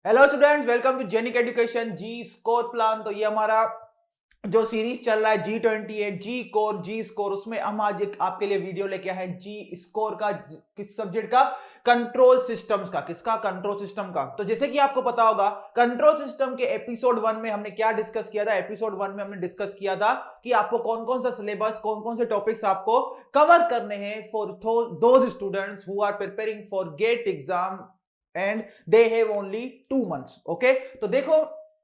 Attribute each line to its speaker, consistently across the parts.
Speaker 1: Hello students, welcome to Jenik education G score plan. तो ये हमारा जो सीरीज चल रहा है G28 जी स्कोर, उसमें हम आज एक आपके लिए वीडियो लेके आए हैं जी स्कोर का। किस सब्जेक्ट का? कंट्रोल सिस्टम्स का। किसका? कंट्रोल सिस्टम का। तो जैसे कि आपको पता होगा, कंट्रोल सिस्टम के एपिसोड 1 में हमने क्या डिस्कस किया था? एपिसोड 1 में हमने डिस्कस किया था कि आपको कौन कौन सा सिलेबस, कौन कौन से टॉपिक्स आपको कवर करने हैं for those students who are preparing for GATE exam and they have only 2 months. Okay, तो देखो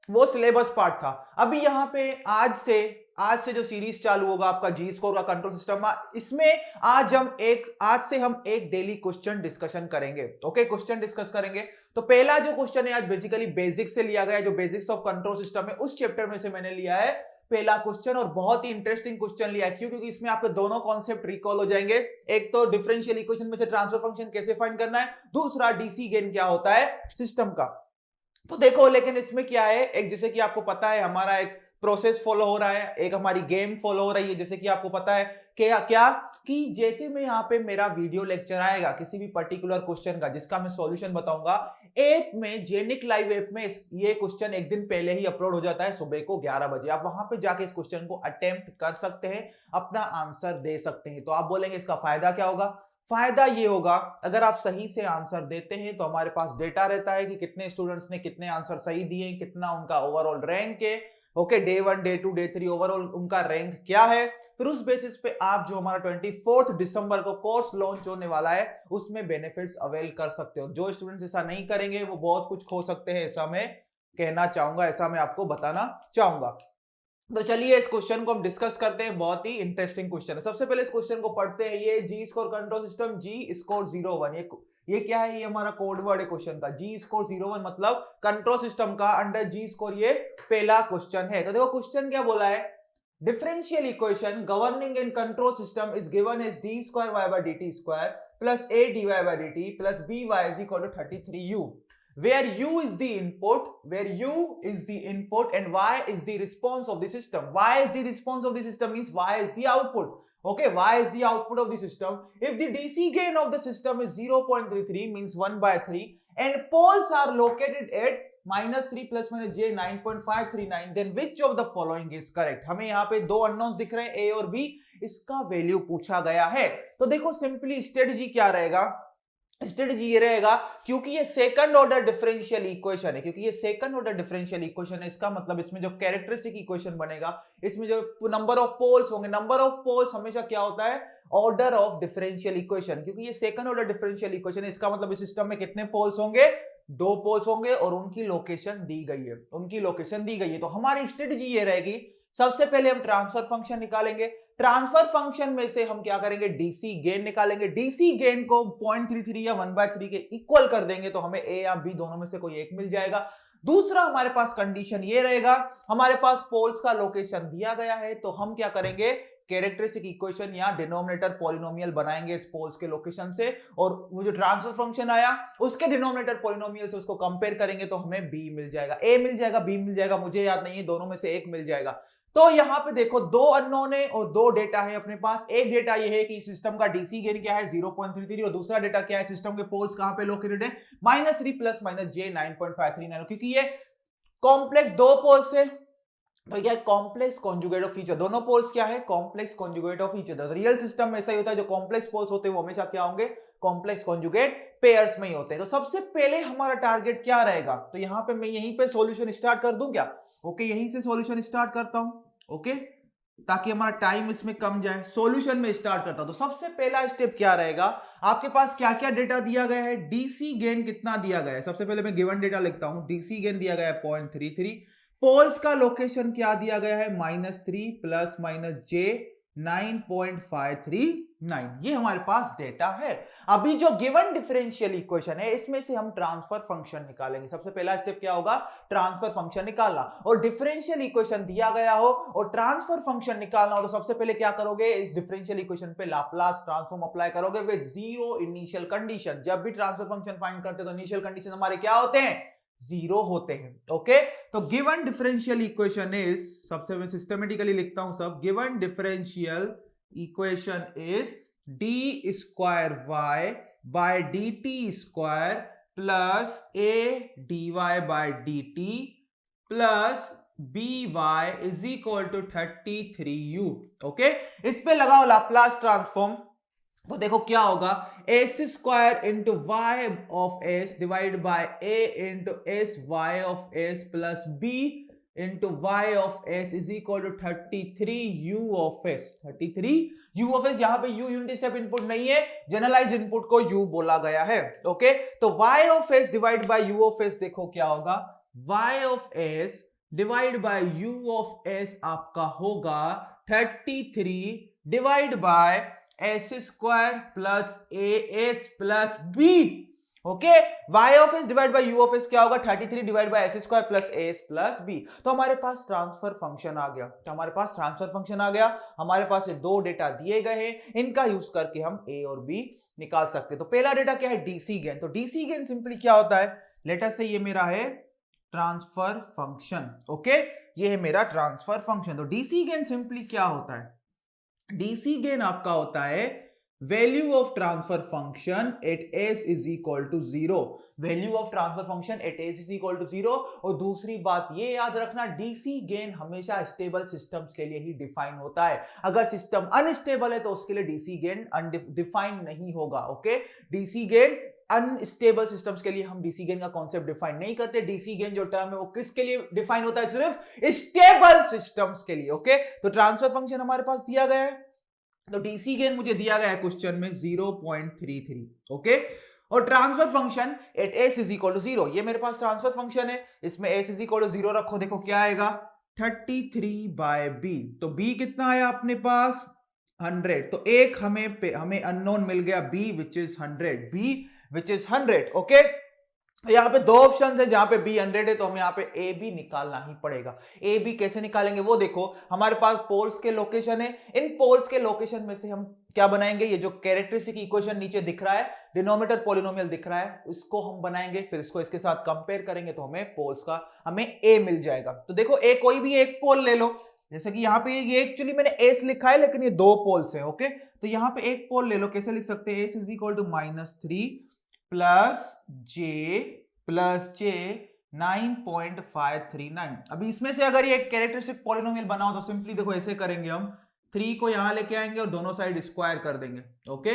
Speaker 1: वो सिलेबस पार्ट था। अभी यहां पे आज से जो सीरीज चालू होगा आपका जी स्कोर का कंट्रोल सिस्टम, इसमें आज से हम एक डेली क्वेश्चन डिस्कशन करेंगे। ओके, क्वेश्चन डिस्कस करेंगे। तो पहला जो क्वेश्चन है आज बेसिकली बेसिक से लिया गया है, जो बेसिक्स ऑफ कंट्रोल सिस्टम है उस चैप्टर में से मैंने लिया है पहला क्वेश्चन। और बहुत ही इंटरेस्टिंग क्वेश्चन लिया है। क्यों? क्योंकि इसमें आपके दोनों कॉन्सेप्ट रिकॉल हो जाएंगे। एक तो डिफरेंशियल इक्वेशन में से ट्रांसफर फंक्शन कैसे फाइंड करना है, दूसरा डीसी गेन क्या होता है सिस्टम का। तो देखो, लेकिन इसमें क्या है, एक जैसे कि आपको पता है हमारा एक प्रोसेस फॉलो हो रहा है, एक हमारी गेम फॉलो हो रही है। जैसे कि आपको पता है क्या क्या कि जैसे में यहाँ पे मेरा वीडियो लेक्चर आएगा किसी भी पर्टिकुलर क्वेश्चन का, जिसका मैं सॉल्यूशन बताऊंगा ऐप में, जेनिक लाइव ऐप में ये क्वेश्चन एक दिन पहले ही अपलोड हो जाता है सुबह को 11 बजे। आप वहां पे जाके इस क्वेश्चन को अटेम्प्ट कर सकते हैं, अपना आंसर दे सकते हैं। तो आप बोलेंगे इसका फायदा क्या होगा? फायदा ये होगा, अगर आप सही से आंसर देते हैं तो हमारे पास डेटा रहता है कि कितने स्टूडेंट्स ने कितने आंसर सही दिए, कितना उनका ओवरऑल रैंक है। Okay, day 1 day 2 day 3 overall उनका रैंक क्या है। फिर उस बेसिस पे आप जो हमारा 24 दिसंबर को कोर्स लॉन्च होने वाला है उसमें बेनिफिट्स अवेल कर सकते हो। जो स्टूडेंट्स ऐसा नहीं करेंगे वो बहुत कुछ खो सकते हैं, ऐसा मैं कहना चाहूंगा, ऐसा मैं आपको बताना चाहूंगा। तो चलिए इस क्वेश्चन को हम डिस्कस करते हैं। बहुत ही इंटरेस्टिंग क्वेश्चन है। सबसे पहले इस क्वेश्चन को पढ़ते हैं। ये जी स्कोर कंट्रोल सिस्टम जी स्कोर 01, ये क्या है? ये हमारा कोड वर्ड है क्वेश्चन का। जी स्कोर 01 मतलब कंट्रोल सिस्टम का अंडर जी स्कोर ये पहला क्वेश्चन है। तो देखो क्वेश्चन क्या बोला है। Differential equation governing in control system is given as d square y by d t square plus a d y by d t plus b y is equal to 33u, where u is the input, and y is the response of the system. Y is the response of the system means y is the output. Okay, y is the output of the system. If the DC gain of the system is 0.33 means 1 by 3 and poles are located at -3 plus minus j 9.539, then which of the following is correct? हमें यहाँ पे दो unknowns दिख रहे हैं, a और b, इसका value पूछा गया है। तो देखो सिंपली स्ट्रेटजी क्या रहेगा, स्ट्रेटजी ये रहेगा, क्योंकि ये सेकंड ऑर्डर डिफरेंशियल इक्वेशन है, इसका मतलब इसमें जो कैरेक्टरिस्टिक इक्वेशन बनेगा, इसमें जो नंबर ऑफ पोल्स होंगे, नंबर ऑफ पोल्स हमेशा क्या होता है? Order of differential equation. क्योंकि ये सेकंड ऑर्डर डिफरेंशियल इक्वेशन है, इसका मतलब इस सिस्टम में कितने पोल्स होंगे? 2 पोल्स होंगे और उनकी लोकेशन दी गई है। तो हमारी स्ट्रेटजी ये रहेगी, सबसे पहले हम ट्रांसफर फंक्शन निकालेंगे। ट्रांसफर फंक्शन में से हम क्या करेंगे? डीसी गेन निकालेंगे। डीसी गेन को 0.33 या 1/3 के इक्वल कर देंगे तो हमें ए या बी दोनों में से कोई एक मिल जाएगा। दूसरा हमारे पास कंडीशन ये रहेगा, हमारे पास पोल्स का लोकेशन दिया गया है, तो हम क्या करेंगे? कैरेक्टरिस्टिक इक्वेशन या डिनोमिनेटर पॉलिनोमियल बनाएंगे इस पोल्स के लोकेशन से, और वो जो ट्रांसफर फंक्शन आया उसके डिनोमिनेटर पॉलिनोमियल से उसको कंपेयर करेंगे तो हमें बी मिल जाएगा, ए मिल जाएगा, बी मिल जाएगा, मुझे याद नहीं है, दोनों में से एक मिल जाएगा। तो यहां पे देखो दो अननोन है और दो डेटा है अपने पास। एक डेटा ये है कि सिस्टम का डीसी गेन क्या है 0.33, और दूसरा डेटा क्या है, सिस्टम के पोल्स कहां पे लोकेटेड है -3 प्लस माइनस जे 9.539। क्योंकि ये कॉम्प्लेक्स दो पोल्स है तो क्या है? Complex conjugate of each other. दोनों पोल्स क्या है? Complex conjugate of each other. Real system में ऐसा ही होता है, जो कॉम्प्लेक्स पोल्स होते हैं वो हमेशा क्या होंगे? कॉम्प्लेक्स कॉन्जुगेट पेयर्स में ही होते हैं। तो सबसे पहले हमारा टारगेट क्या रहेगा? तो यहां पे मैं यहीं पे सॉल्यूशन स्टार्ट कर दूं क्या? ओके, यहीं से सॉल्यूशन स्टार्ट करता हूं। ओके, ताकि हमारा टाइम इसमें कम जाए। सॉल्यूशन में स्टार्ट करता हूं। तो सबसे पहला स्टेप क्या रहेगा? आपके पास क्या क्या डेटा दिया गया है, डीसी गेन कितना दिया गया है। सबसे पहले मैं गिवन डेटा लिखता हूं। डीसी गेन दिया गया है 0.33, पोल्स का लोकेशन क्या दिया गया है? -3 प्लस माइनस जे 9.539, ये हमारे पास डेटा है। अभी जो गिवन डिफरेंशियल इक्वेशन है इसमें से हम ट्रांसफर फंक्शन निकालेंगे। सबसे पहला स्टेप क्या होगा? ट्रांसफर फंक्शन निकालना। और डिफरेंशियल इक्वेशन दिया गया हो और ट्रांसफर फंक्शन निकालना हो तो सबसे पहले क्या करोगे? इस डिफरेंशियल इक्वेशन पे लाप्लास ट्रांसफॉर्म अप्लाई करोगे विद जीरो इनिशियल कंडीशन। जब भी ट्रांसफर फंक्शन फाइंड करते हैं तो इनिशियल कंडीशन हमारे क्या होते हैं? जीरो होते हैं। ओके, तो गिवन डिफरेंशियल इक्वेशन इज, सबसे मैं सिस्टमेटिकली लिखता हूं सब, given differential equation is d square y by d t square plus a d y by d t plus b y is equal to 33u। Okay, इस पे लगाओ Laplace transform, तो देखो क्या होगा, S square into y of S divide by a into s y of s plus b into y of s is equal to 33u of s. 33u of s, यहां पे u unit step input नहीं है, generalise input को u बोला गया है। Okay, तो y of S divide by u of S, देखो क्या होगा, y of S divide by u of S आपका होगा 33 divide by S square plus A S plus B. Okay, y of S divide by u of S क्या होगा, 33 divide by S square plus A S plus B. तो हमारे पास transfer function आ गया, हमारे पास ये दो डेटा दिए गए हैं, इनका यूज करके हम a और b निकाल सकते हैं। तो पहला डेटा क्या है, डीसी गेन। तो डीसी गेन सिंपली क्या होता है, लेट अस से ये मेरा है ट्रांसफर फंक्शन। ओके, ये है मेरा ट्रांसफर फंक्शन। तो डीसी गेन सिंपली क्या होता है, डीसी गेन आपका होता है value of transfer function at S is equal to 0। Value of transfer function at S is equal to 0। और दूसरी बात ये याद रखना, डीसी गेन हमेशा स्टेबल सिस्टम्स के लिए ही डिफाइन होता है। अगर सिस्टम अनस्टेबल है तो उसके लिए डीसी गेन डिफाइन नहीं होगा। Okay, DC gain unstable systems के लिए हम डीसी गेन का कॉन्सेप्ट डिफाइन नहीं करते। डीसी गेन जो टर्म है वो किसके लिए डिफाइन होता है, सिर्फ स्टेबल सिस्टम्स के लिए। ओके, तो ट्रांसफर फंक्शन हमारे पास दिया गया है, तो डीसी गेन मुझे दिया गया है क्वेश्चन में 0.33। ओके, और transfer function at S is equal to 0, ये मेरे पास ट्रांसफर फंक्शन है, इसमें एस इज इक्वल टू 0 रखो, देखो क्या आएगा 33 बाय बी। तो बी कितना आया अपने पास 100, तो एक हमें अननोन मिल गया b which is 100, b which is 100। Okay, यहाँ पे दो ऑप्शन है जहां पे b 100 है, तो हमें यहाँ पे a b निकालना ही पड़ेगा। a b कैसे निकालेंगे वो देखो, हमारे पास पोल्स के लोकेशन है, इन पोल्स के लोकेशन में से हम क्या बनाएंगे, ये जो कैरेक्टरिस्टिक इक्वेशन नीचे दिख रहा है, डिनोमिनेटर पॉलिनोमियल दिख रहा है, इसको हम बनाएंगे, फिर इसको इसके साथ कंपेयर करेंगे तो हमें पोल्स का हमें a मिल जाएगा। तो देखो a कोई भी एक पोल ले लो, जैसे कि यहाँ पे ये एक्चुअली मैंने एस लिखा है लेकिन ये दो पोल्स हैं। ओके, तो यहाँ पे एक पोल ले लो, कैसे लिख सकते हैं, S is equal to -3 plus J 9.539। अभी इसमें से अगर ये एक कैरेक्टरिस्टिक पॉलिनोमियल बनाओ तो सिंपली देखो ऐसे करेंगे हम, 3 को यहां लेके आएंगे और दोनों साइड स्क्वायर कर देंगे। ओके,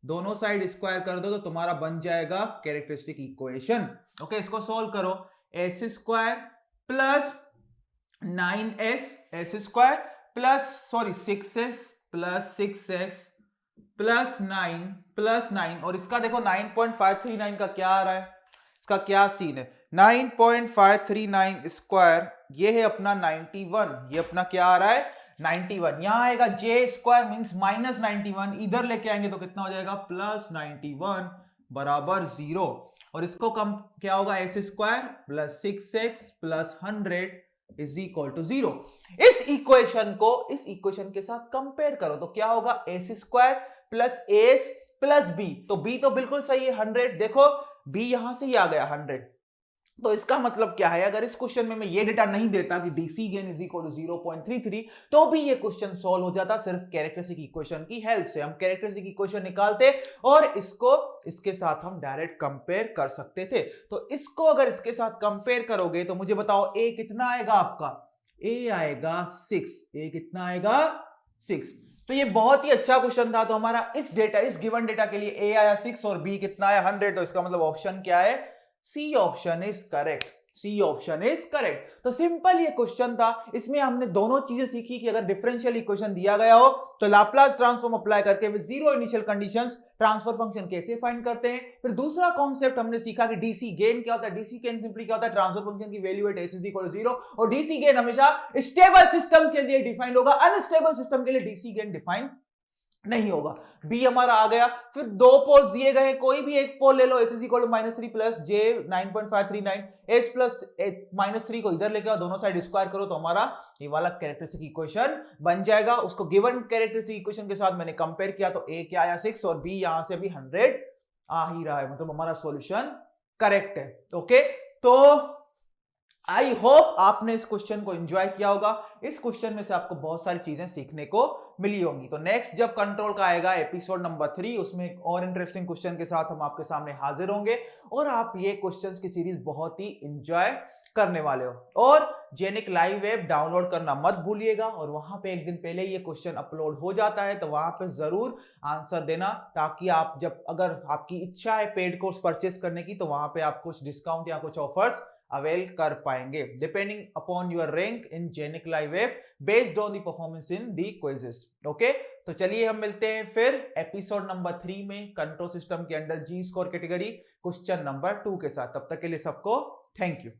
Speaker 1: दोनों साइड स्क्वायर कर दो तो तुम्हारा बन जाएगा कैरेक्टरिस्टिक इक्वेशन। ओके, इसको सोल्व करो, S square plus 9s S square plus 6s plus 6x plus 9 और इसका देखो 9.539 का क्या आ रहा है, इसका क्या सीन है, 9.539 स्क्वायर, ये है अपना 91, ये अपना क्या आ रहा है 91, यहां आएगा जे स्क्वायर मींस -91, इधर लेके आएंगे तो कितना हो जाएगा +91 बराबर 0, और इसको कम क्या होगा, S square plus 6x plus 100 is equal to 0। इस इक्वेशन के साथ कंपेयर करो तो क्या होगा, S square plus S plus B, तो बी तो बिल्कुल सही है 100, देखो बी यहां से ही आ गया 100। तो इसका मतलब क्या है, अगर इस क्वेश्चन में मैं ये डेटा नहीं देता कि DC gain is equal to 0.33 तो भी ये क्वेश्चन सॉल्व हो जाता सिर्फ कैरेक्टरिस्टिक इक्वेशन की हेल्प से। हम कैरेक्टरिस्टिक इक्वेशन निकालते और इसको इसके साथ हम डायरेक्ट कंपेयर कर सकते थे। तो इसको अगर इसके साथ कंपेयर करोगे तो मुझे बताओ ए कितना आएगा आपका, ए आएगा 6, ए कितना आएगा 6। तो ये बहुत ही अच्छा क्वेश्चन था। तो हमारा इस गिवन डेटा के लिए ए आया 6 और बी कितना आया 100, तो इसका मतलब ऑप्शन क्या है, C option is correct, C option is correct. तो सिंपल ये क्वेश्चन था, इसमें हमने दोनों चीजें सीखी कि अगर डिफरेंशियल इक्वेशन दिया गया हो तो लाप्लास ट्रांसफॉर्म अप्लाई करके with zero initial conditions transfer function कैसे फाइंड करते हैं। फिर दूसरा कॉन्सेप्ट हमने सीखा कि डीसी गेन क्या होता है, डीसी गेन सिंपली क्या होता है, ट्रांसफर फंक्शन की value at S is equal to 0, और डीसी गेन हमेशा स्टेबल सिस्टम के लिए डिफाइंड होगा, अनस्टेबल सिस्टम के लिए डीसी गेन डिफाइन नहीं होगा। बी हमारा आ गया। फिर दो पोल्स दिए गए हैं, कोई भी एक पोल ले लो, S is equal to -3 plus J 9.539, S plus -3 को इधर लेके आओ, दोनों साइड स्क्वायर करो तो हमारा ये वाला कैरेक्टरिस्टिक इक्वेशन बन जाएगा। उसको गिवन कैरेक्टरिस्टिक इक्वेशन के साथ मैंने कंपेयर किया तो ए क्या आया 6 और बी यहां से भी 100 आ ही रहा है, मतलब हमारा सॉल्यूशन करेक्ट है। ओके, तो आई होप आपने इस क्वेश्चन को एंजॉय किया होगा। इस क्वेश्चन में से आपको बहुत सारी चीजें सीखने को मिली होंगी। तो नेक्स्ट जब कंट्रोल का आएगा एपिसोड नंबर 3, उसमें एक और इंटरेस्टिंग क्वेश्चन के साथ हम आपके सामने हाजिर होंगे और आप ये क्वेश्चंस की सीरीज बहुत ही इंजॉय करने वाले हो। और जेनिक लाइव ऐप डाउनलोड करना मत भूलिएगा और वहां पे एक दिन पहले ये क्वेश्चन अपलोड हो जाता है, तो वहां पे जरूर आंसर देना, ताकि आप जब अगर आपकी इच्छा है पेड कोर्स परचेस करने की, तो वहां पे आप कुछ डिस्काउंट या कुछ ऑफर्स अवेल कर पाएंगे depending upon your rank in जेनिक live app based on the performance in the quizzes. Okay, तो चलिए हम मिलते हैं फिर एपिसोड नंबर 3 में कंट्रोल सिस्टम के अंडर जी स्कोर कैटेगरी क्वेश्चन नंबर 2 के साथ। तब तक के लिए सबको थैंक यू।